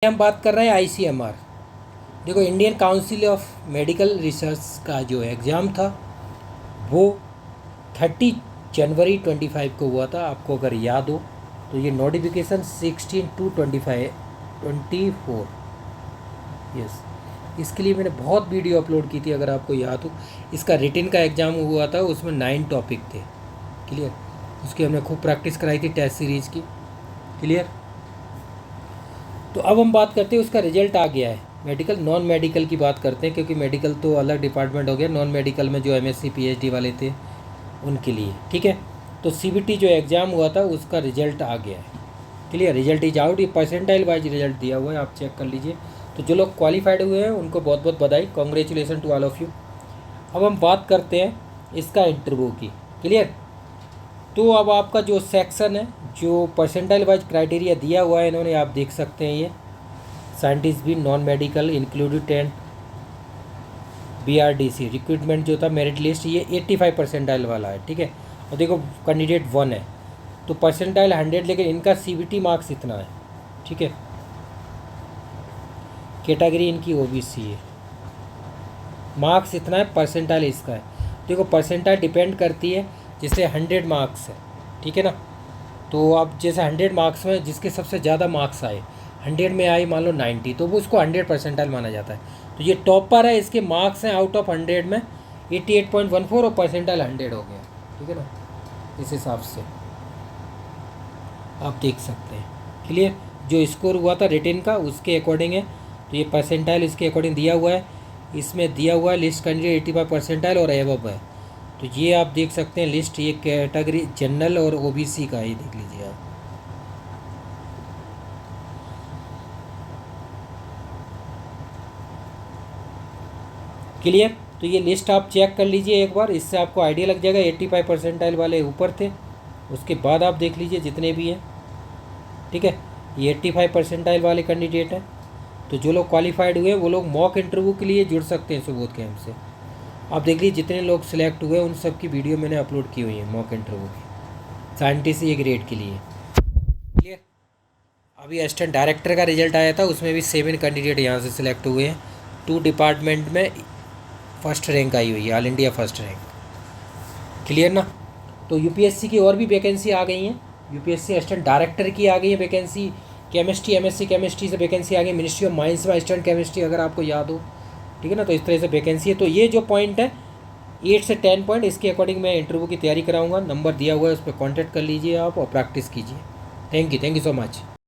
हम बात कर रहे हैं ICMR। देखो, Indian council of medical research का जो एग्ज़ाम था वो 30 जनवरी 25 को हुआ था, आपको अगर याद हो तो। ये नोटिफिकेशन 16 to 24, यस, इसके लिए मैंने बहुत वीडियो अपलोड की थी, अगर आपको याद हो। इसका रिटन का एग्ज़ाम हुआ था, उसमें 9 टॉपिक थे, क्लियर। उसकी हमने खूब प्रैक्टिस कराई थी टेस्ट सीरीज़ की, क्लियर। तो अब हम बात करते हैं, उसका रिजल्ट आ गया है। मेडिकल नॉन मेडिकल की बात करते हैं, क्योंकि मेडिकल तो अलग डिपार्टमेंट हो गया। नॉन मेडिकल में जो MSc PhD वाले थे उनके लिए, ठीक है। तो CBT जो एग्ज़ाम हुआ था उसका रिजल्ट आ गया है, क्लियर। Result is out. ये परसेंटाइल वाइज रिजल्ट दिया हुआ है, आप चेक कर लीजिए। तो जो लोग क्वालिफाइड हुए हैं उनको बहुत बहुत बधाई, congratulation to all of you. अब हम बात करते हैं इसका इंटरव्यू की, क्लियर। तो अब आपका जो सेक्शन है, जो परसेंटाइल वाइज क्राइटेरिया दिया हुआ है इन्होंने, आप देख सकते हैं। ये साइंटिस्ट भी non medical included 10 BRDC recruitment जो था मेरिट लिस्ट, ये 85 परसेंटाइल वाला है, ठीक है। और देखो कैंडिडेट 1 है तो परसेंटाइल 100, लेकिन इनका CBT मार्क्स इतना है, ठीक है। कैटेगरी इनकी OBC है, मार्क्स इतना है, परसेंटाइल इसका है। देखो परसेंटाइल डिपेंड करती है, जैसे 100 मार्क्स है, ठीक है ना। तो अब जैसे 100 मार्क्स में जिसके सबसे ज़्यादा मार्क्स आए, 100 में आए मान लो 90, तो वो उसको 100 परसेंटाइल माना जाता है। तो ये टॉपर है, इसके मार्क्स हैं आउट ऑफ 100 में 88.14 और परसेंटाइल 100 हो गया, ठीक है ना। इस हिसाब से आप देख सकते हैं, क्लियर। जो स्कोर हुआ था रिटन का उसके अकॉर्डिंग है, तो ये परसेंटाइल इसके अकॉर्डिंग दिया हुआ है। इसमें दिया हुआ है लिस्ट कैंडिडेट 85 परसेंटाइल और एबव है। तो ये आप देख सकते हैं लिस्ट, ये कैटेगरी जनरल और OBC का, ये देख लीजिए आप। क्लियर। तो ये लिस्ट आप चेक कर लीजिए एक बार, इससे आपको आइडिया लग जाएगा। 85 परसेंटाइल वाले ऊपर थे, उसके बाद आप देख लीजिए जितने भी हैं, ठीक है। ये 85 परसेंटाइल वाले कैंडिडेट हैं। तो जो लोग क्वालिफाइड हुए वो लोग मॉक इंटरव्यू के लिए जुड़ सकते हैं सुबोध कैंप से। आप देख लीजिए जितने लोग सिलेक्ट हुए उन सब की वीडियो मैंने अपलोड की हुई है मॉक इंटरव्यू की, साइंटिस्ट A ग्रेड के लिए, क्लियर। अभी असिस्टेंट डायरेक्टर का रिजल्ट आया था, उसमें भी 7 कैंडिडेट यहाँ से सिलेक्ट हुए हैं। 2 डिपार्टमेंट में फर्स्ट रैंक आई हुई है, all India first rank, clear ना। तो UPSC की और भी वैकेंसी आ गई हैं। UPSC असिस्टेंट डायरेक्टर की आ गई है वैकेंसी। केमिस्ट्री MSc केमिस्ट्री से वैकेंसी आ गई। मिनिस्ट्री ऑफ माइंस में असिस्टेंट केमिस्ट्री, अगर आपको याद हो, ठीक है ना। तो इस तरह से वैकेंसी है। तो ये जो पॉइंट है 8 से 10 पॉइंट, इसके अकॉर्डिंग मैं इंटरव्यू की तैयारी कराऊंगा। नंबर दिया हुआ है, उस पर कॉन्टैक्ट कर लीजिए आप और प्रैक्टिस कीजिए। Thank you so much.